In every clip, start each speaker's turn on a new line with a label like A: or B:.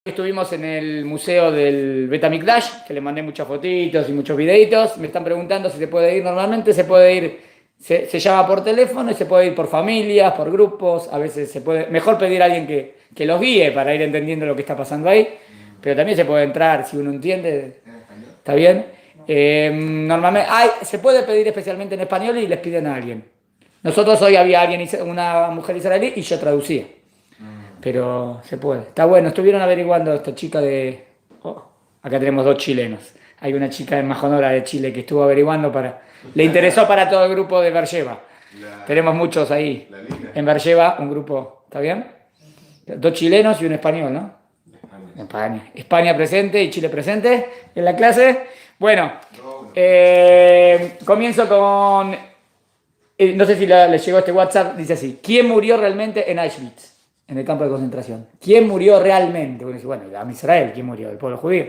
A: Estuvimos en el museo del Betamikdash, que le mandé muchas fotitos y muchos videitos. Me están preguntando si se puede ir. Normalmente se puede ir, se llama por teléfono y se puede ir por familias, por grupos. A veces se puede, mejor pedir a alguien que los guíe para ir entendiendo lo que está pasando ahí. Pero también se puede entrar si uno entiende. ¿Está bien? Normalmente se puede pedir especialmente en español y les piden a alguien. Nosotros hoy había alguien, una mujer israelí y yo traducía. Pero se puede. Está bueno. Estuvieron averiguando esta chica de... acá tenemos dos chilenos. Hay una chica en Majonora de Chile que estuvo averiguando para... Le interesó para todo el grupo de Beersheba. Tenemos muchos ahí. En Beersheba, un grupo... ¿Está bien? Dos chilenos y un español, ¿no? España. España presente y Chile presente en la clase. Bueno, comienzo con... no sé si les llegó este WhatsApp. Dice así. ¿Quién murió realmente en Auschwitz? En el campo de concentración. ¿Quién murió realmente? Bueno, a Israel, ¿quién murió? El pueblo judío.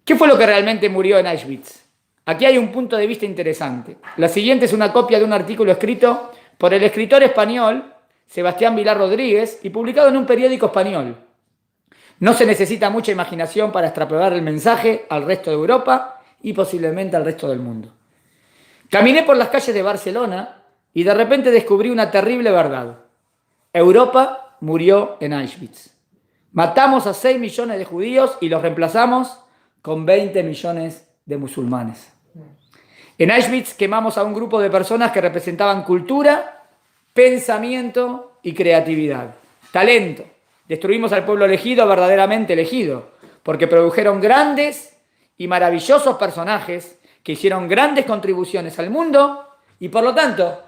A: ¿Qué fue lo que realmente murió en Auschwitz? Aquí hay un punto de vista interesante. La siguiente es una copia de un artículo escrito por el escritor español Sebastián Vilar Rodríguez y publicado en un periódico español. No se necesita mucha imaginación para extrapolar el mensaje al resto de Europa y posiblemente al resto del mundo. Caminé por las calles de Barcelona y de repente descubrí una terrible verdad. Europa murió en Auschwitz. Matamos a 6 millones de judíos y los reemplazamos con 20 millones de musulmanes. En Auschwitz quemamos a un grupo de personas que representaban cultura, pensamiento y creatividad. Talento. Destruimos al pueblo elegido, verdaderamente elegido, porque produjeron grandes y maravillosos personajes que hicieron grandes contribuciones al mundo y por lo tanto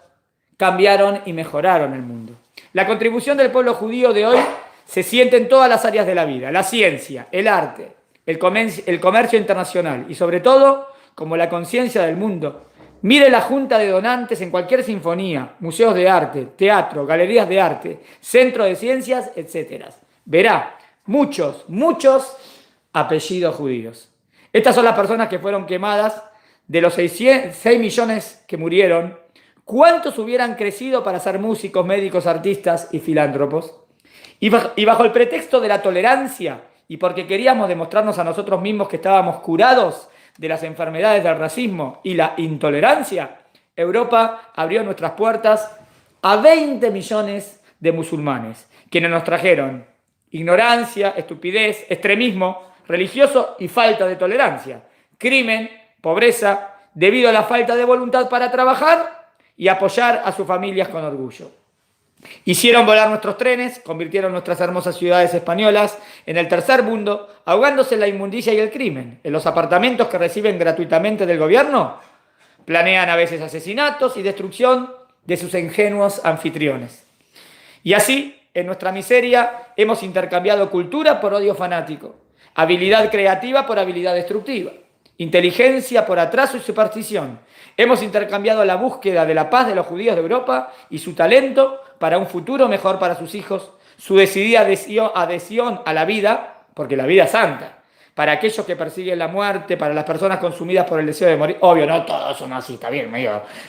A: cambiaron y mejoraron el mundo. La contribución del pueblo judío de hoy se siente en todas las áreas de la vida, la ciencia, el arte, el comercio internacional y sobre todo como la conciencia del mundo. Mire la junta de donantes en cualquier sinfonía, museos de arte, teatro, galerías de arte, centro de ciencias, etc. Verá muchos apellidos judíos. Estas son las personas que fueron quemadas. De los 6 millones que murieron, ¿cuántos hubieran crecido para ser músicos, médicos, artistas y filántropos? Y bajo el pretexto de la tolerancia y porque queríamos demostrarnos a nosotros mismos que estábamos curados de las enfermedades del racismo y la intolerancia, Europa abrió nuestras puertas a 20 millones de musulmanes, quienes nos trajeron ignorancia, estupidez, extremismo religioso y falta de tolerancia, crimen, pobreza, debido a la falta de voluntad para trabajar y apoyar a sus familias con orgullo. Hicieron volar nuestros trenes, convirtieron nuestras hermosas ciudades españolas en el tercer mundo, ahogándose en la inmundicia y el crimen. En los apartamentos que reciben gratuitamente del gobierno, planean a veces asesinatos y destrucción de sus ingenuos anfitriones. Y así, en nuestra miseria, hemos intercambiado cultura por odio fanático, habilidad creativa por habilidad destructiva, inteligencia por atraso y superstición. Hemos intercambiado la búsqueda de la paz de los judíos de Europa y su talento para un futuro mejor para sus hijos, su decidida adhesión a la vida, porque la vida es santa, para aquellos que persiguen la muerte, para las personas consumidas por el deseo de morir. Obvio, no todos son así, está bien,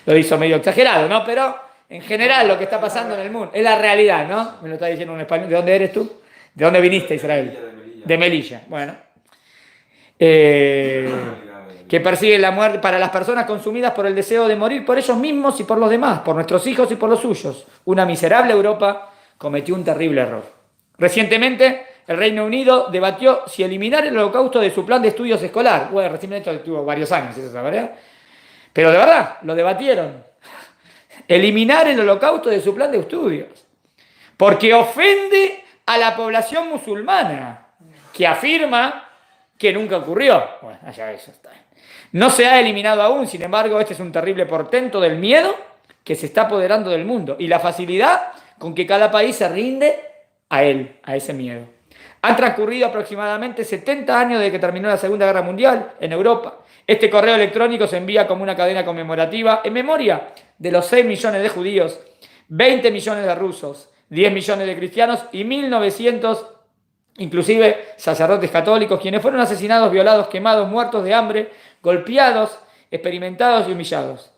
A: lo hizo medio exagerado, ¿no? Pero en general lo que está pasando en el mundo es la realidad, ¿no? Me lo está diciendo un español. ¿De dónde eres tú? ¿De dónde viniste, Israel? De Melilla. Bueno. Que persiguen la muerte para las personas consumidas por el deseo de morir por ellos mismos y por los demás, por nuestros hijos y por los suyos. Una miserable Europa cometió un terrible error. Recientemente, el Reino Unido debatió si eliminar el holocausto de su plan de estudios escolar. Bueno, recientemente tuvo varios años, eso es la verdad. Pero de verdad, lo debatieron. Eliminar el holocausto de su plan de estudios. Porque ofende a la población musulmana, que afirma que nunca ocurrió. Bueno, allá eso está. No se ha eliminado aún, sin embargo, este es un terrible portento del miedo que se está apoderando del mundo y la facilidad con que cada país se rinde a él, a ese miedo. Han transcurrido aproximadamente 70 años desde que terminó la Segunda Guerra Mundial en Europa. Este correo electrónico se envía como una cadena conmemorativa en memoria de los 6 millones de judíos, 20 millones de rusos, 10 millones de cristianos y 1.900 inclusive sacerdotes católicos, quienes fueron asesinados, violados, quemados, muertos de hambre, golpeados, experimentados y humillados.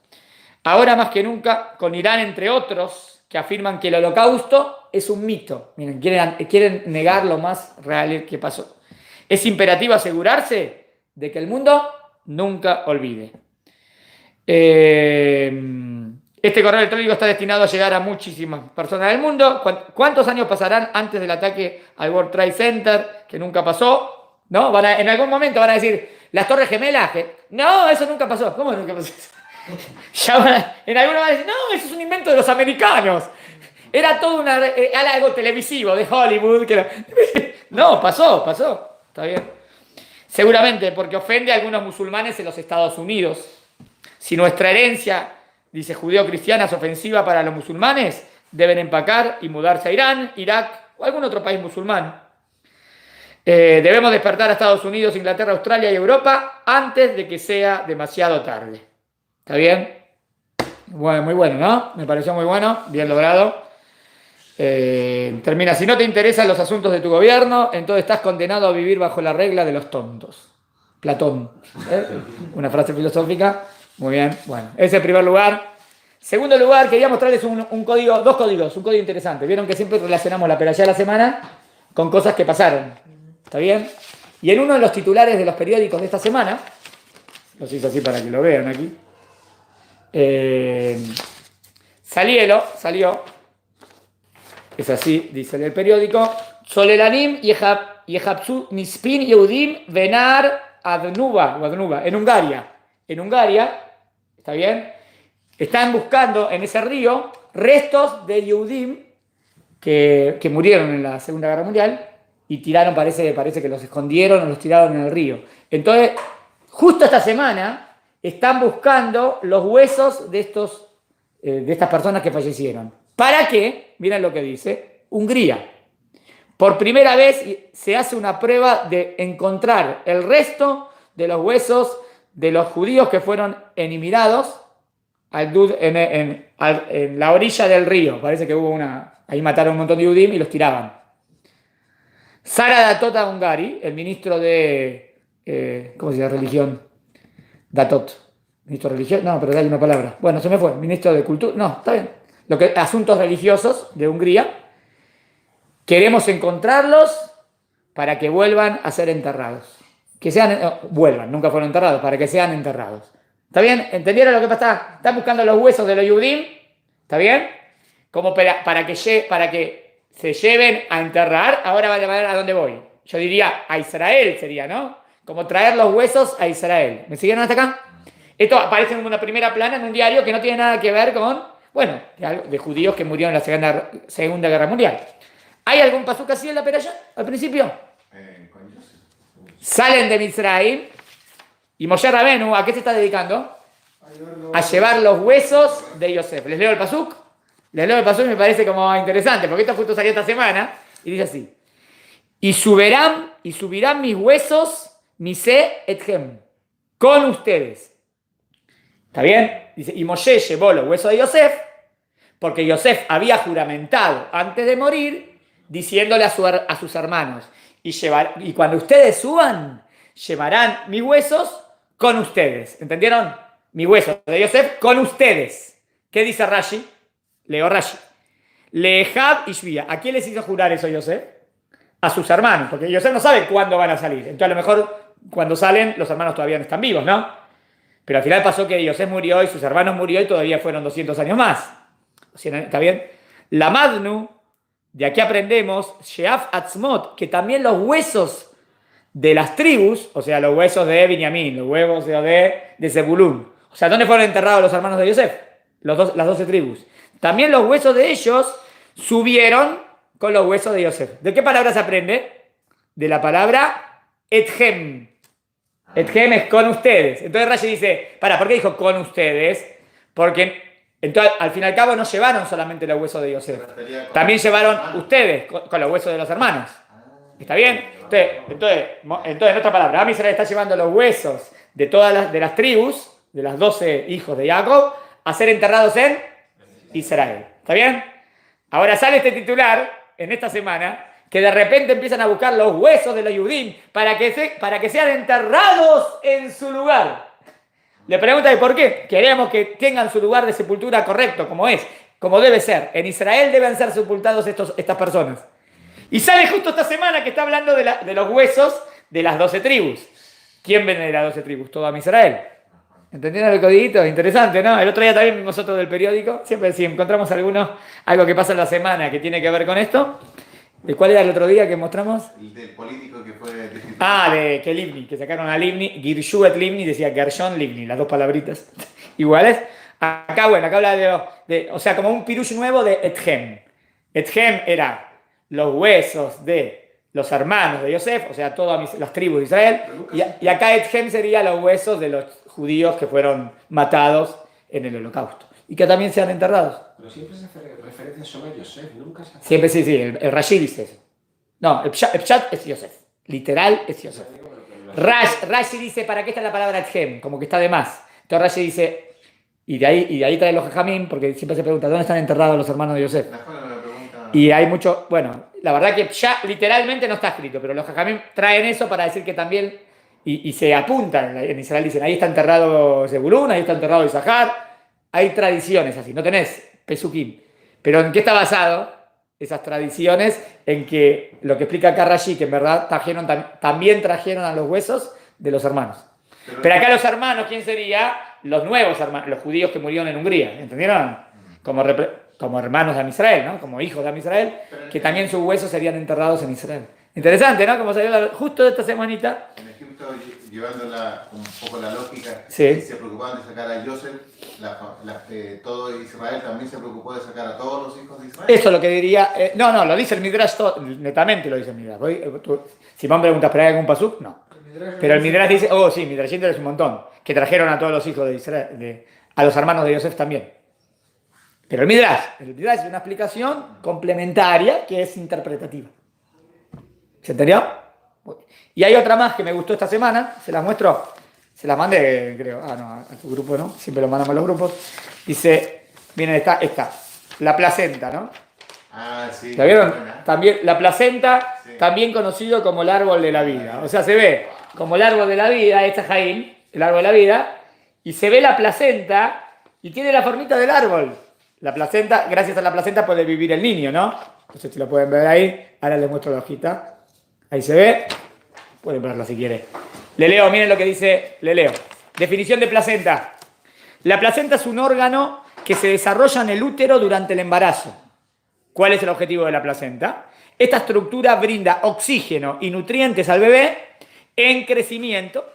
A: Ahora más que nunca, con Irán entre otros, que afirman que el holocausto es un mito. Miren, quieren negar lo más real que pasó. Es imperativo asegurarse de que el mundo nunca olvide. Este correo electrónico está destinado a llegar a muchísimas personas del mundo. ¿Cuántos años pasarán antes del ataque al World Trade Center, que nunca pasó? ¿No? En algún momento van a decir, las Torres Gemelas, no, eso nunca pasó. ¿Cómo nunca pasó? En algunos van a decir, no, eso es un invento de los americanos. Era todo algo televisivo de Hollywood. No, pasó. Está bien. Seguramente porque ofende a algunos musulmanes en los Estados Unidos. Si nuestra herencia, dice judeo-cristiana, es ofensiva para los musulmanes, deben empacar y mudarse a Irán, Irak o algún otro país musulmán. Debemos despertar a Estados Unidos, Inglaterra, Australia y Europa antes de que sea demasiado tarde. ¿Está bien? Bueno, muy bueno, ¿no? Me pareció muy bueno, bien logrado. Termina, si no te interesan los asuntos de tu gobierno, entonces estás condenado a vivir bajo la regla de los tontos. Platón. Una frase filosófica. Muy bien, bueno, ese es el primer lugar. Segundo lugar, quería mostrarles un código, dos códigos, un código interesante. Vieron que siempre relacionamos la perashá de la semana con cosas que pasaron. ¿Está bien? Y en uno de los titulares de los periódicos de esta semana, los hice así para que lo vean aquí, salió, es así, dice el periódico, Solelanim Yehabzu Nispin Yehudim Venar Adnuba, en Hungría. En Hungría, ¿está bien? Están buscando en ese río restos de Yehudim que murieron en la Segunda Guerra Mundial y tiraron, parece que los escondieron o los tiraron en el río. Entonces, justo esta semana están buscando los huesos de estas personas que fallecieron. ¿Para qué? Miren lo que dice Hungría. Por primera vez se hace una prueba de encontrar el resto de los huesos de los judíos que fueron eliminados en la orilla del río. Parece que hubo ahí mataron un montón de judíos y los tiraban. Sara Datot Ungari, el ministro de, ¿cómo se llama? Religión. Datot. Ministro de religión, no, pero hay una palabra. Bueno, se me fue. Ministro de cultura, no, está bien. Asuntos religiosos de Hungría. Queremos encontrarlos para que vuelvan a ser enterrados. Vuelvan, nunca fueron enterrados, para que sean enterrados. ¿Está bien? ¿Entendieron lo que pasa? Están buscando los huesos de los Yudim. ¿Está bien? Como para que se lleven a enterrar. Ahora van a ver a dónde voy. Yo diría a Israel sería, ¿no? Como traer los huesos a Israel. ¿Me siguieron hasta acá? Esto aparece en una primera plana en un diario que no tiene nada que ver con, bueno, de judíos que murieron en la Segunda Guerra Mundial. ¿Hay algún pasuk así en la perashá al principio? Salen de Mitzrayim y Moshe Rabenu, ¿a qué se está dedicando? A llevar los huesos de Yosef. ¿Les leo el pasuk? Les leo el pasuk y me parece como interesante, porque esto justo salió esta semana y dice así. Y subirán mis huesos, misé etchem, con ustedes. ¿Está bien? Dice, y Moshe llevó los huesos de Yosef, porque Yosef había juramentado antes de morir, diciéndole a sus hermanos, y cuando ustedes suban, llevarán mis huesos con ustedes. ¿Entendieron? Mi hueso de Yosef con ustedes. ¿Qué dice Rashi? Leo Rashi. Lehab y Shvia. ¿A quién les hizo jurar eso Yosef? A sus hermanos, porque Yosef no sabe cuándo van a salir. Entonces a lo mejor cuando salen los hermanos todavía no están vivos, ¿no? Pero al final pasó que Yosef murió y sus hermanos murió y todavía fueron 200 años más. ¿Está bien? La Madnu, de aquí aprendemos, Sheaf Atzmot, que también los huesos de las tribus, o sea, los huesos de Binyamin, los huesos de Zebulún, o sea, ¿dónde fueron enterrados los hermanos de Yosef? Las 12 tribus. También los huesos de ellos subieron con los huesos de Yosef. ¿De qué palabra se aprende? De la palabra etchem. Etchem es con ustedes. Entonces Rashi dice, ¿por qué dijo con ustedes? Porque entonces, al fin y al cabo no llevaron solamente los huesos de Yosef. También llevaron ustedes con los huesos de los hermanos. ¿Está bien? Entonces en otra palabra, Am Israel está llevando los huesos de todas las tribus, de las 12 hijos de Jacob, a ser enterrados en Israel. ¿Está bien? Ahora sale este titular en esta semana que de repente empiezan a buscar los huesos de los Yudim para que sean enterrados en su lugar. Le preguntan por qué. Queremos que tengan su lugar de sepultura correcto, como es. como debe ser. En Israel deben ser sepultados estas personas. Y sale justo esta semana que está hablando de los huesos de las 12 tribus. ¿Quién venera 12 tribus? Todo Israel. ¿Entendieron el codiguito? Interesante, ¿no? El otro día también vimos otro del periódico. Siempre si encontramos algo que pasa en la semana que tiene que ver con esto. ¿De cuál era el otro día que mostramos?
B: El del político que fue destituido.
A: De Livni, que sacaron a Livni. Girshuet Livni, decía Gershon Livni, las dos palabritas iguales. Acá, bueno, acá habla o sea, como un pirush nuevo de Ethem. Ethem era los huesos de los hermanos de Yosef, o sea, todas las tribus de Israel. Y acá Ethem sería los huesos de los judíos que fueron matados en el holocausto. Y que también sean enterrados.
C: Pero siempre se hace referencia solo a Yosef, nunca se hace.
A: Siempre sí, el Rashi dice eso. No, el Pshat es Yosef. Literal es Yosef. Rashi dice, ¿para qué está la palabra Ethem? Como que está de más. Entonces Rashi dice, y de ahí trae los Jajamim, porque siempre se pregunta, ¿dónde están enterrados los hermanos de Yosef? Y hay mucho, bueno, la verdad que ya literalmente no está escrito, pero los Jajamim traen eso para decir que también, y se apuntan, en Israel dicen, ahí está enterrado Zebulún, ahí está enterrado Isahar, hay tradiciones así, no tenés Pesukim. Pero ¿en qué está basado esas tradiciones? En que lo que explica acá Rashi, que en verdad también trajeron a los huesos de los hermanos. Pero acá los hermanos, ¿quién sería? Los nuevos hermanos, los judíos que murieron en Hungría, ¿entendieron? Como hermanos de Israel, ¿no? Como hijos de Israel, que también sus huesos serían enterrados en Israel. Interesante, ¿no? Como salió justo de esta semanita.
B: En Egipto, llevando un poco la lógica,
A: sí.
B: Se preocupaban de sacar a Yosef, todo Israel también se preocupó de sacar a todos los hijos de Israel.
A: Eso es lo que diría, no, lo dice el Midrash, netamente lo dice el Midrash. Si me preguntas, ¿pero hay algún pasuk? No. Pero el Midrash dice, sí, Midrash es un montón, que trajeron a todos los hijos de Israel, a los hermanos de Yosef también. Pero el Midrash es una explicación complementaria que es interpretativa. ¿Se entendió? Y hay otra más que me gustó esta semana, se las muestro, se las mandé, creo, a tu grupo, ¿no? Siempre lo mandamos a los grupos. Dice, miren, esta, la placenta, ¿no?
B: Sí.
A: ¿La vieron? También, la placenta, sí. También conocido como el árbol de la vida. O sea, se ve como el árbol de la vida, esta Jaim, el árbol de la vida, y se ve la placenta y tiene la formita del árbol. La placenta, gracias a la placenta puede vivir el niño, ¿no? No sé si lo pueden ver ahí. Ahora les muestro la hojita. Ahí se ve. Pueden verla si quieren. Le leo, miren lo que dice, le leo. Definición de placenta. La placenta es un órgano que se desarrolla en el útero durante el embarazo. ¿Cuál es el objetivo de la placenta? Esta estructura brinda oxígeno y nutrientes al bebé en crecimiento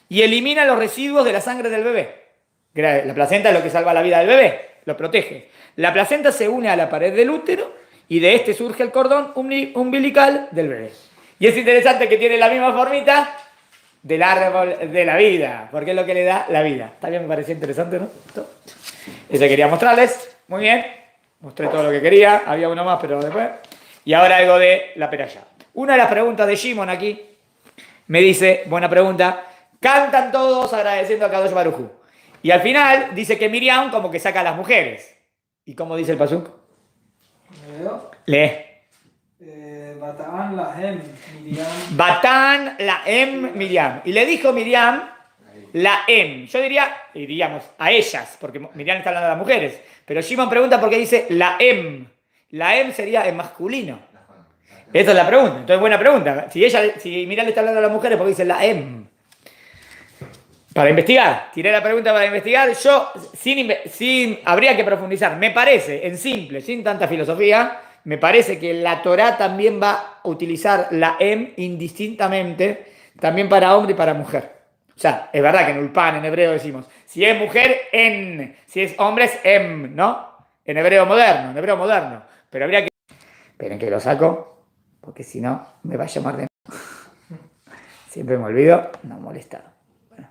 A: y elimina los residuos de la sangre del bebé. La placenta es lo que salva la vida del bebé, lo protege. La placenta se une a la pared del útero y de este surge el cordón umbilical del bebé. Y es interesante que tiene la misma formita del árbol de la vida, porque es lo que le da la vida. También me pareció interesante, ¿no? Eso quería mostrarles. Muy bien. Mostré todo lo que quería. Había uno más, pero después. Y ahora algo de la peralla. Una de las preguntas de Shimon aquí me dice, buena pregunta, cantan todos agradeciendo a Kadosh Baruj Hu. Y al final dice que Miriam como que saca a las mujeres. ¿Y cómo dice el pasuk? Lee.
D: Batán Lahem Miriam.
A: Batán Lahem Miriam. Y le dijo Miriam Lahem. Yo diríamos a ellas, porque Miriam está hablando de las mujeres. Pero Shimon pregunta por qué dice Lahem. Lahem sería en masculino. Esa es la pregunta. Entonces, buena pregunta. Si Miriam le está hablando a las mujeres, ¿por qué dice Lahem? Para investigar. Tiré la pregunta para investigar. Yo, habría que profundizar. Me parece, en simple, sin tanta filosofía, me parece que la Torá también va a utilizar la em indistintamente, también para hombre y para mujer. O sea, es verdad que en Ulpan, en hebreo decimos, si es mujer, en, si es hombre, es em, ¿no? En hebreo moderno. Pero habría que... Esperen que lo saco, porque si no, me va a llamar de... Siempre me olvido, no molestar. Bueno.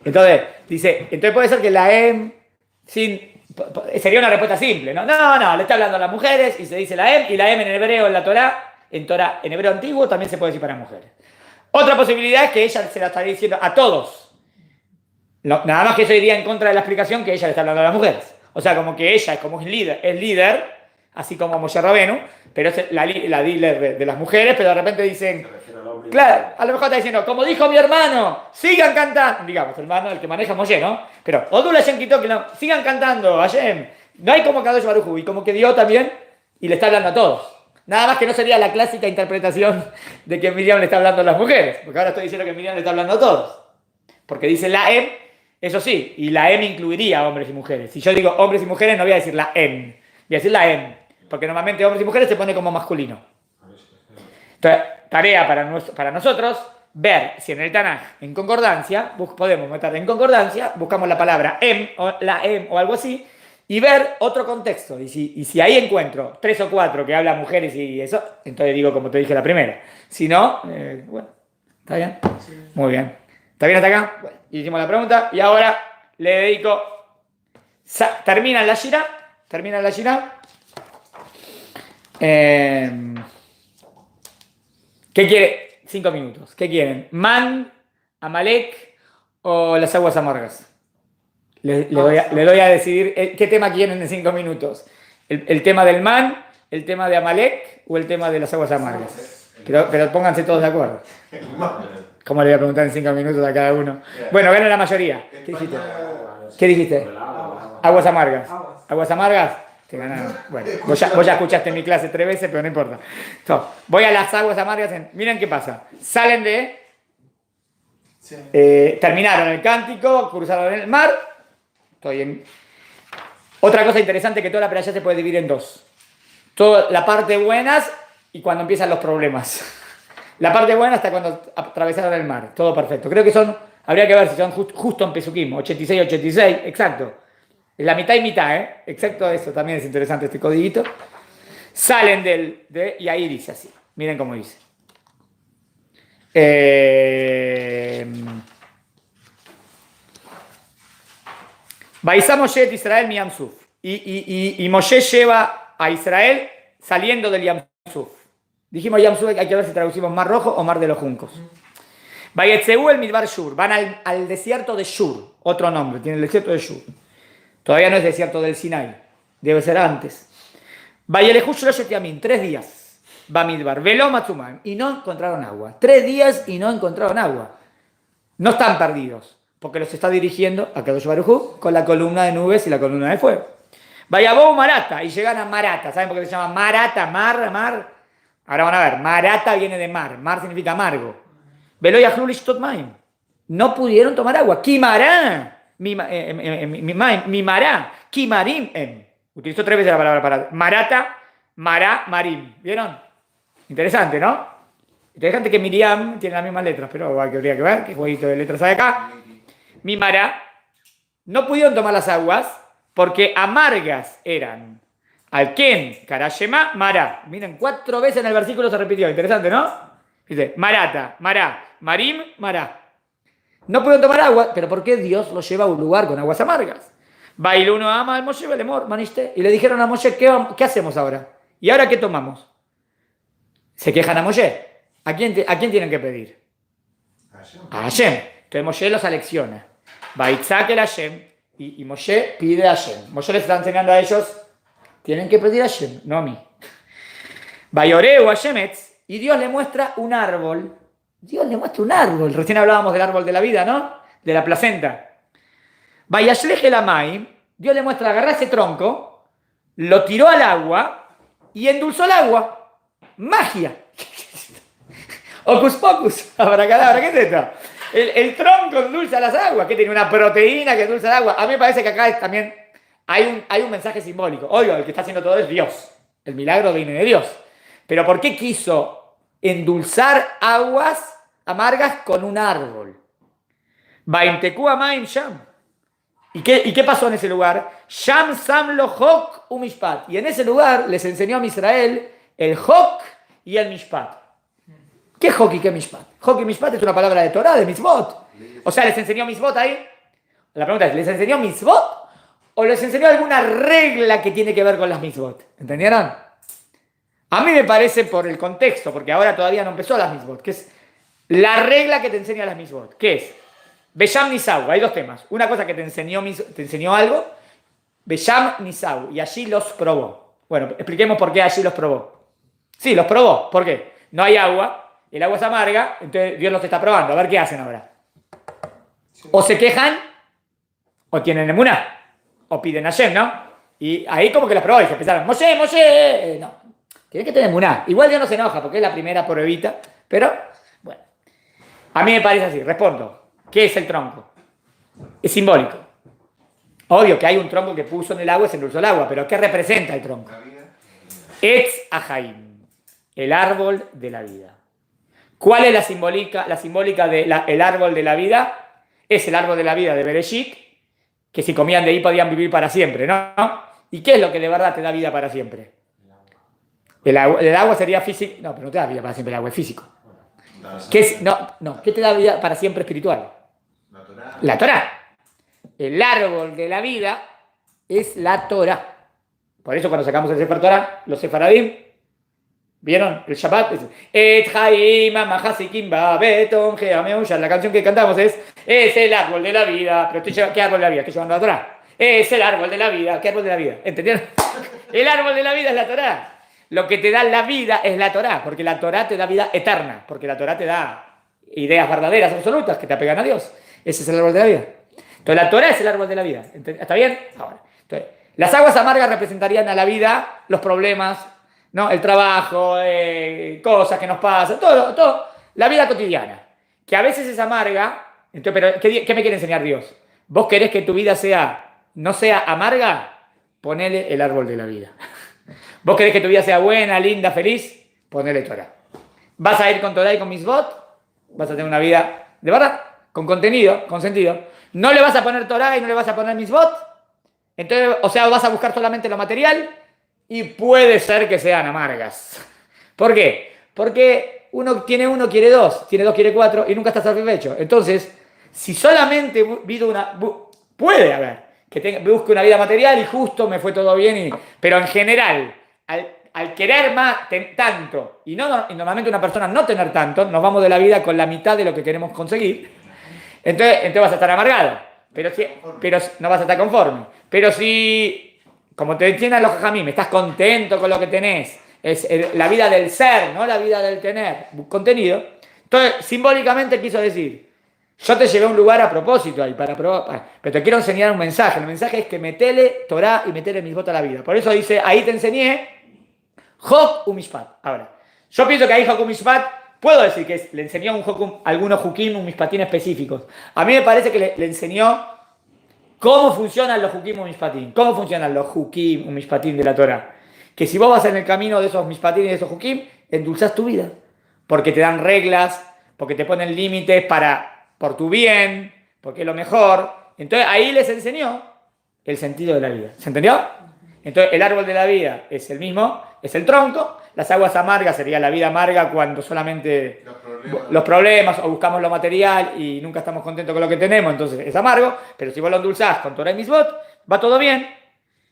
A: Entonces puede ser que la em, sería una respuesta simple, ¿no? No, le está hablando a las mujeres y se dice la em, y la em en hebreo en la Torá, en hebreo antiguo también se puede decir para mujeres. Otra posibilidad es que ella se la estaría diciendo a todos. Nada más que eso iría en contra de la explicación que ella le está hablando a las mujeres. O sea, como que ella, como es líder, así como Moshe Rabenu, pero es la líder de las mujeres, pero de repente dicen, claro, a lo mejor está diciendo, como dijo mi hermano, sigan cantando, digamos, el hermano, el que maneja Moshe, ¿no? Pero Odula Hashem quitó que no, sigan cantando, Hashem, No hay como Kadosh Baruj Hu, y como que Dios también, y le está hablando a todos. Nada más que no sería la clásica interpretación de que Miriam le está hablando a las mujeres, porque ahora estoy diciendo que Miriam le está hablando a todos. Porque dice la em, eso sí, y la em incluiría hombres y mujeres. Si yo digo hombres y mujeres, no voy a decir la em, voy a decir la em, porque normalmente hombres y mujeres se pone como masculino. Entonces, tarea para nosotros, ver si en el Tanaj, en concordancia, podemos meter en concordancia, buscamos la palabra em o la em o algo así, y ver otro contexto. Y si ahí encuentro 3 o 4 que hablan mujeres y eso, entonces digo como te dije la primera. Si no, bueno, ¿está bien? Sí. Muy bien. ¿Está bien hasta acá? Bueno, hicimos la pregunta y ahora le dedico... Termina la Shirá. ¿Qué quiere? 5 minutos. ¿Qué quieren? ¿Man, Amalek o las aguas amargas? Le doy a decidir qué tema quieren en 5 minutos. El tema del man, el tema de Amalek o el tema de las aguas amargas. Pero pónganse todos de acuerdo. ¿Cómo le voy a preguntar en 5 minutos a cada uno? Bueno, gana la mayoría. ¿Qué dijiste? Aguas amargas. ¿Aguas amargas? Te ganaron. Bueno, vos ya escuchaste mi clase 3 veces, pero no importa. Entonces, voy a las aguas amargas. Miren qué pasa. Salen de... terminaron el cántico, cruzaron el mar. Otra cosa interesante que toda la playa se puede dividir en 2. Toda la parte buenas y cuando empiezan los problemas. La parte buena hasta cuando atravesaron el mar. Todo perfecto. Creo que habría que ver si son justo en Pesukim, 86, exacto. Es la mitad y mitad, ¿eh? Exacto eso, también es interesante este codiguito. Salen y ahí dice así. Miren cómo dice. Baizá Moshe et Israel mi Yam Suf. Y Moshe lleva a Israel saliendo del Yam Suf. Dijimos Yam Suf, hay que ver si traducimos Mar Rojo o Mar de los Juncos. Vayetzeu el Midbar Shur. Van al desierto de Shur. Otro nombre, tiene el desierto de Shur. Todavía no es desierto del Sinai. Debe ser antes. Vayelehu Shloshet Yamim. 3 días. Bamidbar. Veló Matzumam. Y no encontraron agua. 3 días y no encontraron agua. No están perdidos. Porque los está dirigiendo a Kadosh Baruj Hu con la columna de nubes y la columna de fuego. Vayabou Marata. Y llegan a Marata. ¿Saben por qué se llama Marata? Mar. Ahora van a ver. Marata viene de mar. Mar significa amargo. Veló Yachlu Lishtot Maim. No pudieron tomar agua. Kimará. Mimará, Kimarim, utilizó 3 veces la palabra para Marata, Mará, Marim. ¿Vieron? Interesante, ¿no? Interesante que Miriam tiene las mismas letras, pero habría que ver qué jueguito de letras hay acá. Mimará. No pudieron tomar las aguas porque amargas eran. Alken, Karashema, Mará. Miren, 4 veces en el versículo se repitió. Interesante, ¿no? Dice, Marata, Mará, Marim, Mará. No pudieron tomar agua, pero ¿por qué Dios los lleva a un lugar con aguas amargas? Bailuno ama al Moshe Belemor, maniste. Y le dijeron a Moshe, ¿qué hacemos ahora? ¿Y ahora qué tomamos? Se quejan a Moshe. ¿A quién tienen que pedir? A Hashem. Entonces Moshe los alecciona. Baitzak el Hashem. Y Moshe pide a Hashem. Moshe les está enseñando a ellos, tienen que pedir a Hashem, no a mí. Bayoreu Hashemetz. Y Dios le muestra un árbol. Recién hablábamos del árbol de la vida, ¿no? De la placenta. Vayashleje la Maim. Dios le muestra, agarrá ese tronco, lo tiró al agua y endulzó el agua. Magia. Ocus pocus. Abracadabra, ¿qué es esto? El tronco endulza las aguas. ¿Qué tiene? Una proteína que endulza el agua. A mí me parece que acá también hay un mensaje simbólico. Oiga, el que está haciendo todo es Dios. El milagro viene de Dios. Pero ¿por qué quiso endulzar aguas amargas con un árbol? Baimteku Amaim Sham. ¿Y qué pasó en ese lugar? Sham Sam lo Hok u Mishpat. Y en ese lugar les enseñó a Israel el Hok y el Mishpat. ¿Qué Hok y qué Mishpat? Hok y Mishpat es una palabra de Torah, de Mitzvot. O sea, ¿les enseñó Mitzvot ahí? La pregunta es, ¿les enseñó Mitzvot o les enseñó alguna regla que tiene que ver con las Mitzvot? ¿Entendieron? A mí me parece por el contexto, porque ahora todavía no empezó las Mitzvot, que es la regla que te enseña las Mitzvot. ¿Qué es? Besham Nisau, hay 2 temas. Una cosa que te enseñó algo, Besham Nisau, y allí los probó. Bueno, expliquemos por qué allí los probó. Sí, los probó. ¿Por qué? No hay agua, el agua es amarga, entonces Dios los está probando. A ver qué hacen ahora. O se quejan, o tienen emuná, o piden a Hashem, ¿no? Y ahí como que los probó y se empezaron, Moshe, Moshe. No, tiene que tener emuná. Igual Dios no se enoja porque es la primera pruebita, pero bueno. A mí me parece así, respondo. ¿Qué es el tronco? Es simbólico. Obvio que hay un tronco que puso en el agua y se endulzó el agua, pero ¿qué representa el tronco?
B: La vida.
A: Etz Ahaim, el árbol de la vida. ¿Cuál es la simbólica del árbol de la vida? Es el árbol de la vida de Bereshit, que si comían de ahí podían vivir para siempre, ¿no? ¿Y qué es lo que de verdad te da vida para siempre? El agua sería físico. No, pero no te da vida para siempre, el agua es físico. ¿Qué es? No, ¿qué te da vida para siempre espiritual?
B: La Torá.
A: La Torá. El árbol de la vida es la Torá. Por eso cuando sacamos el Sefer Torá, los sefaradim, ¿vieron? El Shabbat, Et Chaim Amahasikim Babeton Geameusha, la canción que cantamos es el árbol de la vida. Pero ¿qué árbol de la vida? Estoy llevando la Torá. Es el árbol de la vida. ¿Qué árbol de la vida? ¿Entendieron? El árbol de la vida es la Torá. Lo que te da la vida es la Torá, porque la Torá te da vida eterna, porque la Torá te da ideas verdaderas, absolutas, que te apegan a Dios. Ese es el árbol de la vida. Entonces la Torá es el árbol de la vida. ¿Está bien? Ahora. Entonces, las aguas amargas representarían a la vida los problemas, ¿no? El trabajo, cosas que nos pasan, todo. La vida cotidiana, que a veces es amarga. Entonces, pero ¿qué me quiere enseñar Dios? ¿Vos querés que tu vida no sea amarga? Ponele el árbol de la vida. ¿Vos querés que tu vida sea buena, linda, feliz? Ponele Torah. ¿Vas a ir con Torah y con Mitzvot? Vas a tener una vida, de verdad, con contenido, con sentido. ¿No le vas a poner Torah y no le vas a poner Mitzvot? Entonces, o sea, vas a buscar solamente lo material y puede ser que sean amargas. ¿Por qué? Porque uno, quiere dos, quiere cuatro y nunca está satisfecho. Entonces, si solamente puede haber que busque una vida material y justo me fue todo bien, pero en general, al querer más, tanto, y normalmente una persona no tener tanto, nos vamos de la vida con la mitad de lo que queremos conseguir, entonces vas a estar amargado, pero no vas a estar conforme. Pero si, como te enseñan los jajamim, estás contento con lo que tenés, es la vida del ser, no la vida del tener, contenido, entonces simbólicamente quiso decir, yo te llevé a un lugar a propósito ahí, para probar, pero te quiero enseñar un mensaje. El mensaje es que metele Torah y metele Mitzvot a la vida. Por eso dice, ahí te enseñé Jok Umishpat. Ahora, yo pienso que ahí Jok Umishpat, puedo decir que le enseñó algunos Jukim, un Mishpatín específicos. A mí me parece que le enseñó cómo funcionan los Jukim Mishpatín. Cómo funcionan los Jukim Mishpatín de la Torah. Que si vos vas en el camino de esos Mishpatín y de esos Jukim, endulzás tu vida. Porque te dan reglas, porque te ponen límites por tu bien, porque es lo mejor. Entonces ahí les enseñó el sentido de la vida. ¿Se entendió? Entonces el árbol de la vida es el mismo, es el tronco. Las aguas amargas sería la vida amarga cuando solamente los problemas o buscamos lo material y nunca estamos contentos con lo que tenemos, entonces es amargo. Pero si vos lo endulzás con Torah y Mitzvot, va todo bien.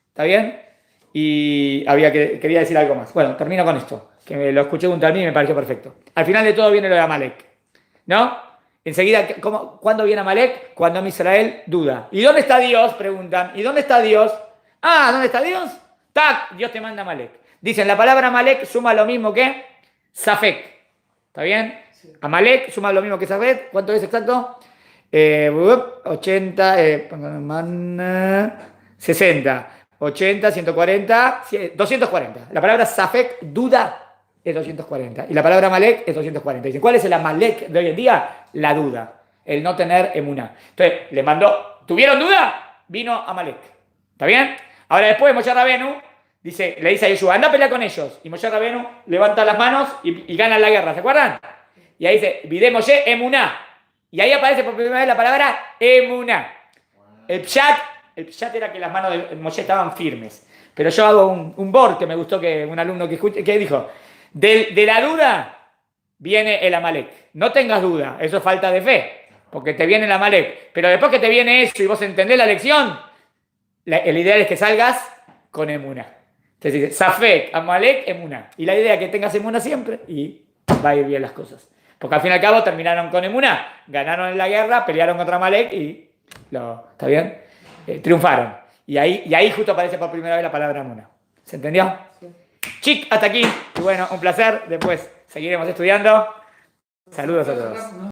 A: ¿Está bien? Y quería decir algo más. Bueno, termino con esto, que lo escuché un talmín y me pareció perfecto. Al final de todo viene lo de Amalek, ¿no? Enseguida, ¿cuándo viene Amalek? Cuando Israel duda. ¿Y dónde está Dios? Preguntan. ¿Y dónde está Dios? Ah, ¿dónde está Dios? ¡Tac! Dios te manda Amalek. Dicen, la palabra Amalek suma lo mismo que Safek. ¿Está bien? Sí. Amalek suma lo mismo que Safek. ¿Cuánto es exacto? 80, 60, 80, 140, 240. La palabra Safek, duda, es 240. Y la palabra Amalek es 240. Dicen, ¿cuál es el Amalek de hoy en día? La duda, el no tener emuná. Entonces, le mandó, ¿tuvieron duda? Vino Amalek. ¿Está bien? Ahora después Moshe Rabenu le dice a Yeshua, anda a pelear con ellos. Y Moshe Rabenu levanta las manos y gana la guerra, ¿se acuerdan? Y ahí dice, Vidé Moshe emuná. Y ahí aparece por primera vez la palabra emuná. El pshat era que las manos de Moshe estaban firmes. Pero yo hago un board que me gustó, que un alumno que dijo, de la duda viene el Amalek. No tengas duda, eso es falta de fe, porque te viene el Amalek. Pero después que te viene eso y vos entendés la lección, el ideal es que salgas con emuná. Entonces dice, Safek, Amalek, emuná. Y la idea es que tengas emuná siempre y va a ir bien las cosas. Porque al fin y al cabo terminaron con emuná, ganaron en la guerra, pelearon contra Amalek y, ¿está bien? Triunfaron. Y ahí justo aparece por primera vez la palabra emuná. ¿Se entendió? Sí. Chic, hasta aquí. Y bueno, un placer. Después seguiremos estudiando. Saludos a todos.